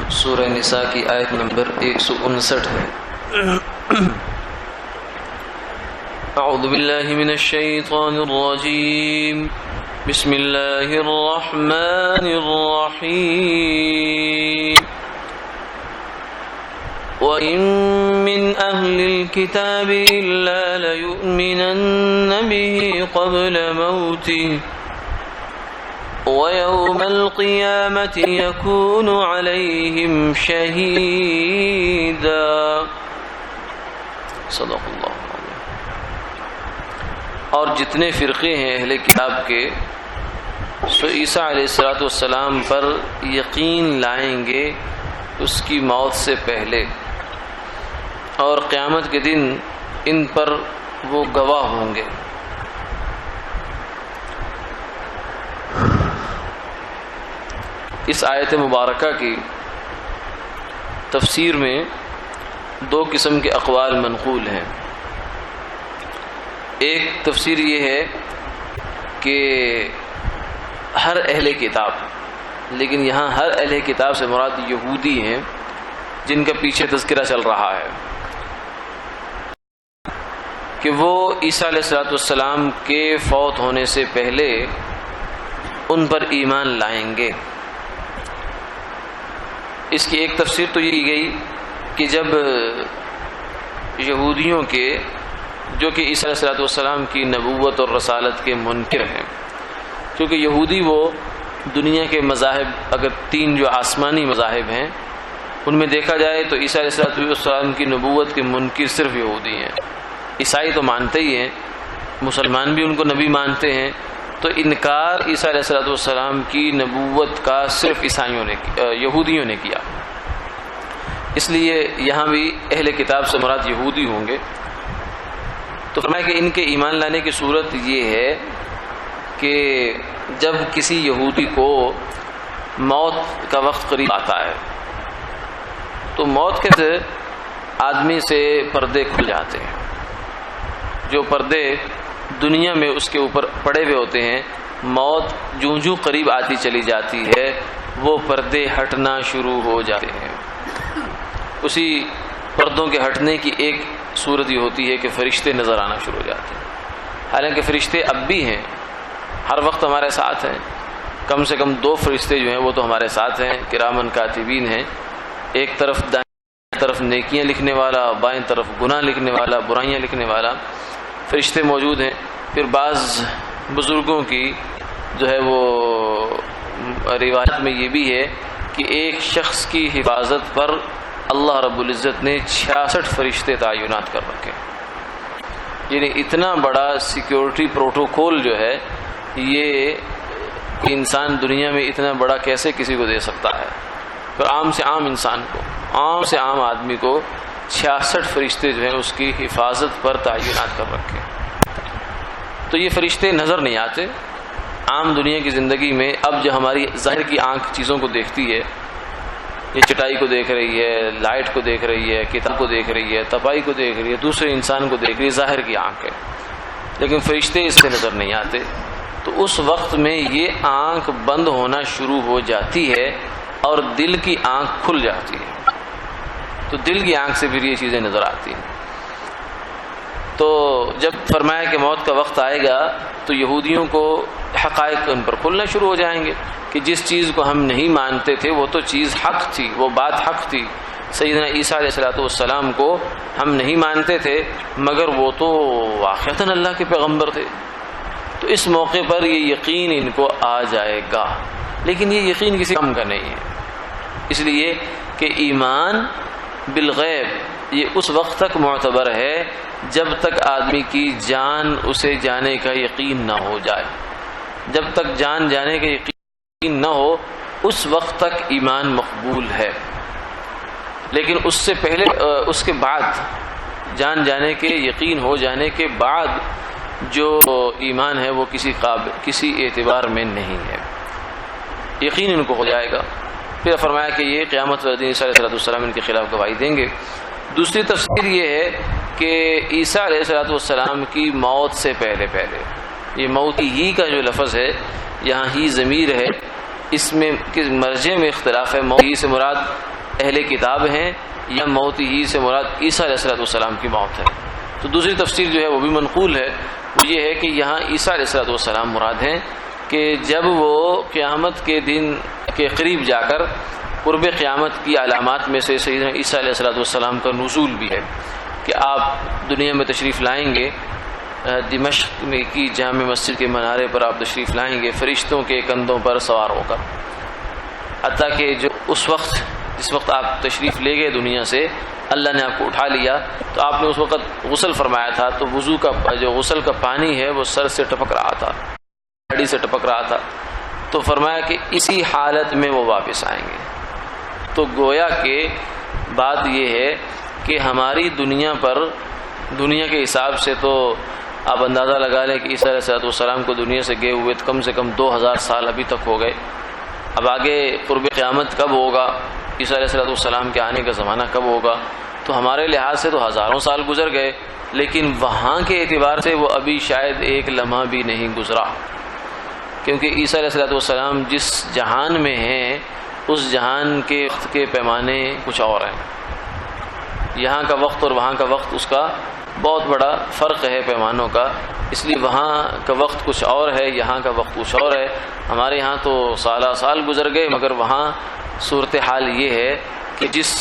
سورہ نساء کی آیت نمبر 159 ہے۔ اعوذ باللہ من الشیطان الرجیم، بسم اللہ الرحمن الرحیم۔ وَإِن مِّنْ أَهْلِ الْكِتَابِ إِلَّا لَيُؤْمِنَنَّ بِهِ قَبْلَ مَوْتِهِ وَيَوْمَ الْقِيَامَةِ يَكُونُ عَلَيْهِمْ شَهِيدًا۔ صدق اللہ العظیم۔ اور جتنے فرقے ہیں اہل کتاب کے، سو عیسیٰ علیہ السلام پر یقین لائیں گے اس کی موت سے پہلے، اور قیامت کے دن ان پر وہ گواہ ہوں گے۔ اس آیت مبارکہ کی تفسیر میں دو قسم کے اقوال منقول ہیں۔ ایک تفسیر یہ ہے کہ ہر اہل کتاب، لیکن یہاں ہر اہل کتاب سے مراد یہودی ہیں جن کا پیچھے تذکرہ چل رہا ہے، کہ وہ عیسیٰ علیہ السلام کے فوت ہونے سے پہلے ان پر ایمان لائیں گے۔ اس کی ایک تفسیر تو یہ کی گئی کہ جب یہودیوں کے، جو کہ عیسیٰ علیہ السلام کی نبوت اور رسالت کے منکر ہیں، کیونکہ یہودی وہ دنیا کے مذاہب، اگر تین جو آسمانی مذاہب ہیں ان میں دیکھا جائے تو عیسیٰ علیہ السلام کی نبوت کے منکر صرف یہودی ہیں۔ عیسائی تو مانتے ہی ہیں، مسلمان بھی ان کو نبی مانتے ہیں، تو انکار عیسیٰ علیہ السلام کی نبوت کا صرف یہودیوں نے کیا۔ اس لیے یہاں بھی اہل کتاب سے مراد یہودی ہوں گے۔ تو فرمایا کہ ان کے ایمان لانے کی صورت یہ ہے کہ جب کسی یہودی کو موت کا وقت قریب آتا ہے تو موت کے سے آدمی سے پردے کھل جاتے ہیں، جو پردے دنیا میں اس کے اوپر پڑے ہوئے ہوتے ہیں، موت جوں جوں قریب آتی چلی جاتی ہے وہ پردے ہٹنا شروع ہو جاتے ہیں۔ اسی پردوں کے ہٹنے کی ایک صورت یہ ہوتی ہے کہ فرشتے نظر آنا شروع ہو جاتے ہیں۔ حالانکہ فرشتے اب بھی ہیں، ہر وقت ہمارے ساتھ ہیں، کم سے کم دو فرشتے جو ہیں وہ تو ہمارے ساتھ ہیں، کرامن کاتبین ہیں، ایک طرف دائیں طرف نیکیاں لکھنے والا، بائیں طرف گناہ لکھنے والا، برائیاں لکھنے والا فرشتے موجود ہیں۔ پھر بعض بزرگوں کی جو ہے وہ روایت میں یہ بھی ہے کہ ایک شخص کی حفاظت پر اللہ رب العزت نے 66 فرشتے تعینات کر رکھے، یعنی اتنا بڑا سیکیورٹی پروٹوکول جو ہے یہ انسان دنیا میں اتنا بڑا کیسے کسی کو دے سکتا ہے؟ تو عام سے عام انسان کو، عام سے عام آدمی کو 66 فرشتے جو ہیں اس کی حفاظت پر تعینات کر رکھے۔ تو یہ فرشتے نظر نہیں آتے عام دنیا کی زندگی میں۔ اب جو ہماری ظاہر کی آنکھ چیزوں کو دیکھتی ہے، یہ چٹائی کو دیکھ رہی ہے، لائٹ کو دیکھ رہی ہے، کتاب کو دیکھ رہی ہے، تپائی کو دیکھ رہی ہے، دوسرے انسان کو دیکھ رہی ہے، ظاہر کی آنکھ ہے، لیکن فرشتے اس سے نظر نہیں آتے۔ تو اس وقت میں یہ آنکھ بند ہونا شروع ہو جاتی ہے اور دل کی آنکھ کھل جاتی ہے، تو دل کی آنکھ سے پھر یہ چیزیں نظر آتی ہیں۔ تو جب فرمایا کہ موت کا وقت آئے گا تو یہودیوں کو حقائق ان پر کھلنا شروع ہو جائیں گے کہ جس چیز کو ہم نہیں مانتے تھے وہ تو چیز حق تھی، وہ بات حق تھی۔ سیدنا عیسیٰ علیہ السلام کو ہم نہیں مانتے تھے مگر وہ تو واقعتاً اللہ کے پیغمبر تھے۔ تو اس موقع پر یہ یقین ان کو آ جائے گا، لیکن یہ یقین کسی کم کا نہیں ہے، اس لیے کہ ایمان بالغیب یہ اس وقت تک معتبر ہے جب تک آدمی کی جان اسے جانے کا یقین نہ ہو جائے۔ جب تک جان جانے کا یقین نہ ہو اس وقت تک ایمان مقبول ہے، لیکن اس سے پہلے، اس کے بعد، جان جانے کے یقین ہو جانے کے بعد جو ایمان ہے وہ کسی اعتبار میں نہیں ہے، یقین ان کو ہو جائے گا۔ پھر فرمایا کہ یہ قیامت والے عیسیٰ علیہ السلام ان کے خلاف گواہی دیں گے۔ دوسری تفسیر یہ ہے کہ عیسیٰ علیہ السلام کی موت سے پہلے، یہ موت ہی کا جو لفظ ہے یہاں ہی ضمیر ہے، اس میں کس مرجع میں اختلاف ہے، موت ہی سے مراد اہل کتاب ہیں یا موت ہی سے مراد عیسیٰ علیہ السلام کی موت ہے۔ تو دوسری تفسیر جو ہے وہ بھی منقول ہے، وہ یہ ہے کہ یہاں عیسیٰ علیہ السلام مراد ہیں کہ جب وہ قیامت کے دن کے قریب جا کر قرب قیامت کی علامات میں سے سیدنا عیسیٰ علیہ السلام کا نزول بھی ہے کہ آپ دنیا میں تشریف لائیں گے، دمشق میں کی جامع مسجد کے منارے پر آپ تشریف لائیں گے فرشتوں کے کندھوں پر سوار ہو کر، حتیٰ کہ جو اس وقت جس وقت آپ تشریف لے گئے دنیا سے، اللہ نے آپ کو اٹھا لیا تو آپ نے اس وقت غسل فرمایا تھا، تو وضو کا جو غسل کا پانی ہے وہ سر سے ٹپک رہا تھا، داڑھی سے ٹپک رہا تھا، تو فرمایا کہ اسی حالت میں وہ واپس آئیں گے۔ تو گویا کہ بات یہ ہے کہ ہماری دنیا پر، دنیا کے حساب سے تو آپ اندازہ لگا لیں کہ عیسیٰ علیہ السلام کو دنیا سے گئے ہوئے کم سے کم 2000 سال ابھی تک ہو گئے۔ اب آگے قرب قیامت کب ہوگا، عیسیٰ علیہ السلام کے آنے کا زمانہ کب ہوگا، تو ہمارے لحاظ سے تو ہزاروں سال گزر گئے، لیکن وہاں کے اعتبار سے وہ ابھی شاید ایک لمحہ بھی نہیں گزرا، کیونکہ عیسیٰ علیہ السلام جس جہان میں ہیں اس جہان کے وقت کے پیمانے کچھ اور ہیں۔ یہاں کا وقت اور وہاں کا وقت، اس کا بہت بڑا فرق ہے پیمانوں کا، اس لیے وہاں کا وقت کچھ اور ہے، یہاں کا وقت کچھ اور ہے۔ ہمارے ہاں تو سالہ سال گزر گئے، مگر وہاں صورتحال یہ ہے کہ جس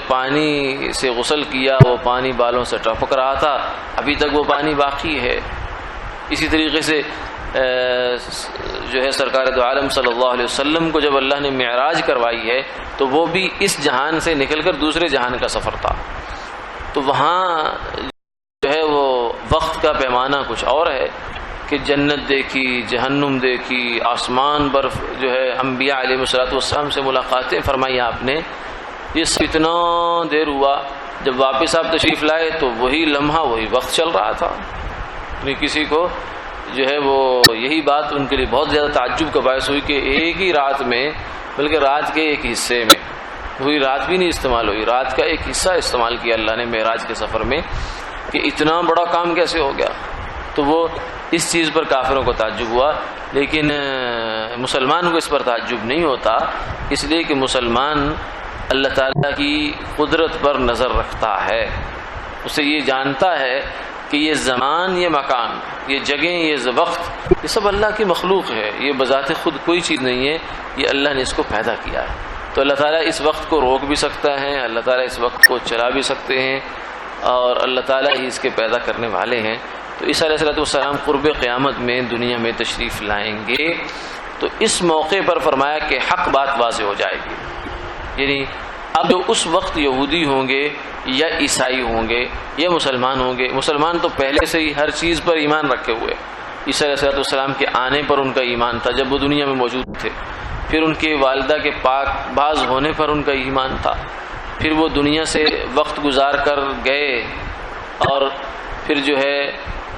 پانی سے غسل کیا وہ پانی بالوں سے ٹپک رہا تھا، ابھی تک وہ پانی باقی ہے۔ اسی طریقے سے جو ہے سرکار دو عالم صلی اللہ علیہ وسلم کو جب اللہ نے معراج کروائی ہے تو وہ بھی اس جہان سے نکل کر دوسرے جہان کا سفر تھا، تو وہاں جو ہے وہ وقت کا پیمانہ کچھ اور ہے کہ جنت دیکھی، جہنم دیکھی، آسمان پر جو ہے انبیاء علیہ السلام سے ملاقاتیں فرمائی آپ نے، یہ اتنا دیر ہوا، جب واپس آپ تشریف لائے تو وہی لمحہ وہی وقت چل رہا تھا۔ کسی کو جو ہے وہ یہی بات ان کے لیے بہت زیادہ تعجب کا باعث ہوئی کہ ایک ہی رات میں، بلکہ رات کے ایک حصے میں، وہی رات بھی نہیں استعمال ہوئی، رات کا ایک حصہ استعمال کیا اللہ نے معراج کے سفر میں، کہ اتنا بڑا کام کیسے ہو گیا۔ تو وہ اس چیز پر کافروں کو تعجب ہوا، لیکن مسلمان کو اس پر تعجب نہیں ہوتا، اس لیے کہ مسلمان اللہ تعالیٰ کی قدرت پر نظر رکھتا ہے، اسے یہ جانتا ہے کہ یہ زمان، یہ مکان، یہ جگہیں، یہ وقت، یہ سب اللہ کی مخلوق ہے، یہ بذات خود کوئی چیز نہیں ہے، یہ اللہ نے اس کو پیدا کیا ہے۔ تو اللہ تعالیٰ اس وقت کو روک بھی سکتا ہے، اللہ تعالیٰ اس وقت کو چلا بھی سکتے ہیں، اور اللہ تعالیٰ ہی اس کے پیدا کرنے والے ہیں۔ تو عیسیٰ علیہ السلام قرب قیامت میں دنیا میں تشریف لائیں گے، تو اس موقع پر فرمایا کہ حق بات واضح ہو جائے گی، یعنی اب جو اس وقت یہودی ہوں گے یا عیسائی ہوں گے یا مسلمان ہوں گے، مسلمان تو پہلے سے ہی ہر چیز پر ایمان رکھے ہوئے، عیسیٰ علیہ السلام کے آنے پر ان کا ایمان تھا جب وہ دنیا میں موجود تھے، پھر ان کے والدہ کے پاک باز ہونے پر ان کا ایمان تھا، پھر وہ دنیا سے وقت گزار کر گئے، اور پھر جو ہے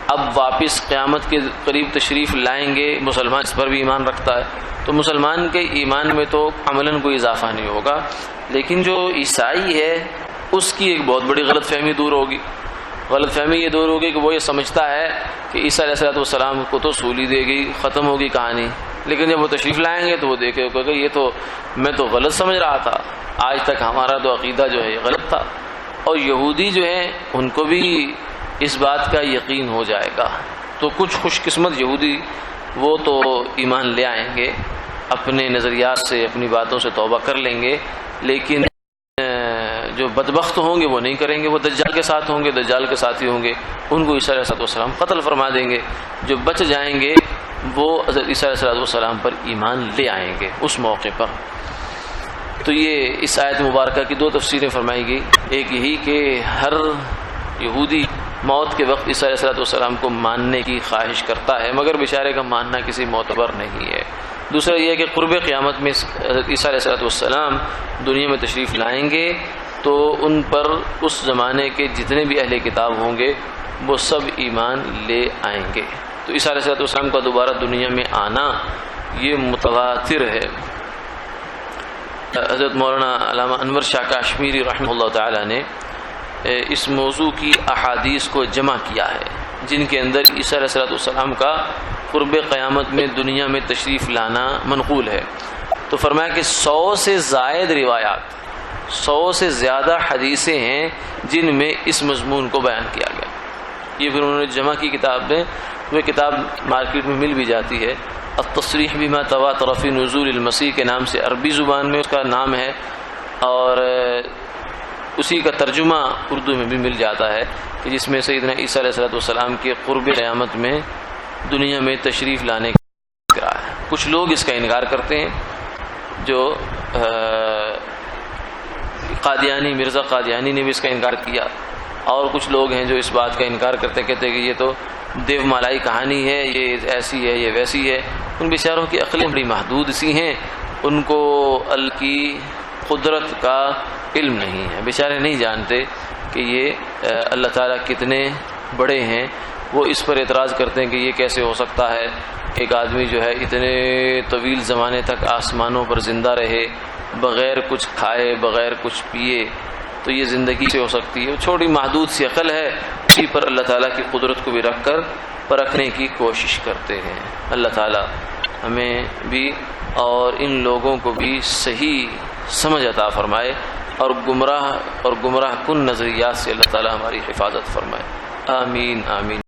اب واپس قیامت کے قریب تشریف لائیں گے، مسلمان اس پر بھی ایمان رکھتا ہے، تو مسلمان کے ایمان میں تو عملاً کوئی اضافہ نہیں ہوگا، لیکن جو عیسائی ہے اس کی ایک بہت بڑی غلط فہمی دور ہوگی۔ غلط فہمی یہ دور ہوگی کہ وہ یہ سمجھتا ہے کہ عیسیٰ علیہ السلام کو تو سولی دے گئی، ختم ہوگی کہانی، لیکن جب وہ تشریف لائیں گے تو وہ دیکھے کہ یہ تو میں تو غلط سمجھ رہا تھا، آج تک ہمارا تو عقیدہ جو ہے غلط تھا۔ اور یہودی جو ہیں ان کو بھی اس بات کا یقین ہو جائے گا، تو کچھ خوش قسمت یہودی وہ تو ایمان لے آئیں گے، اپنے نظریات سے، اپنی باتوں سے توبہ کر لیں گے، لیکن جو بدبخت ہوں گے وہ نہیں کریں گے، وہ دجال کے ساتھ ہوں گے، دجال کے ساتھی ہوں گے، ان کو عیسیٰ علیہ السلام قتل فرما دیں گے۔ جو بچ جائیں گے وہ حضرت عیسیٰ علیہ السلام پر ایمان لے آئیں گے اس موقع پر۔ تو یہ اس آیت مبارکہ کی دو تفسیریں فرمائی گئی، ایک یہی کہ ہر یہودی موت کے وقت عیسیٰ علیہ السلام کو ماننے کی خواہش کرتا ہے، مگر بیچارے کا ماننا کسی معتبر نہیں ہے۔ دوسرا یہ ہے کہ قرب قیامت میں حضرت عیسیٰ علیہ السلام دنیا میں تشریف لائیں گے تو ان پر اس زمانے کے جتنے بھی اہل کتاب ہوں گے وہ سب ایمان لے آئیں گے۔ تو عیسیٰ علیہ السلام کا دوبارہ دنیا میں آنا یہ متواتر ہے۔ حضرت مولانا علامہ انور شاہ کاشمیری رحمہ اللہ تعالی نے اس موضوع کی احادیث کو جمع کیا ہے، جن کے اندر عیسیٰ علیہ السلام کا قرب قیامت میں دنیا میں تشریف لانا منقول ہے۔ تو فرمایا کہ 100 سے زائد روایات، 100 سے زیادہ حدیثیں ہیں جن میں اس مضمون کو بیان کیا گیا۔ یہ پھر انہوں نے جمع کی کتاب میں، وہ کتاب مارکیٹ میں مل بھی جاتی ہے، التصریح بما تواتر فی نزول المسیح کے نام سے عربی زبان میں اس کا نام ہے، اور اسی کا ترجمہ اردو میں بھی مل جاتا ہے کہ جس میں سیدنا عیسیٰ علیہ السلام کے قرب قیامت میں دنیا میں تشریف لانے کا ہے۔ کچھ لوگ اس کا انکار کرتے ہیں، جو قادیانی، مرزا قادیانی نے بھی اس کا انکار کیا، اور کچھ لوگ ہیں جو اس بات کا انکار کرتے، کہتے ہیں کہ یہ تو دیو مالائی کہانی ہے، یہ ایسی ہے، یہ ویسی ہے۔ ان بیچاروں کی عقلیں بڑی محدود سی ہیں، ان کو اللہ کی قدرت کا علم نہیں ہے، بیچارے نہیں جانتے کہ یہ اللہ تعالیٰ کتنے بڑے ہیں۔ وہ اس پر اعتراض کرتے ہیں کہ یہ کیسے ہو سکتا ہے، ایک آدمی جو ہے اتنے طویل زمانے تک آسمانوں پر زندہ رہے، بغیر کچھ کھائے، بغیر کچھ پیے، تو یہ زندگی سے ہو سکتی ہے؟ چھوٹی محدود سی عقل ہے، اسی پر اللہ تعالیٰ کی قدرت کو بھی رکھ کر پرکھنے کی کوشش کرتے ہیں۔ اللہ تعالیٰ ہمیں بھی اور ان لوگوں کو بھی صحیح سمجھ عطا فرمائے، اور گمراہ کن نظریات سے اللہ تعالیٰ ہماری حفاظت فرمائے۔ آمین آمین۔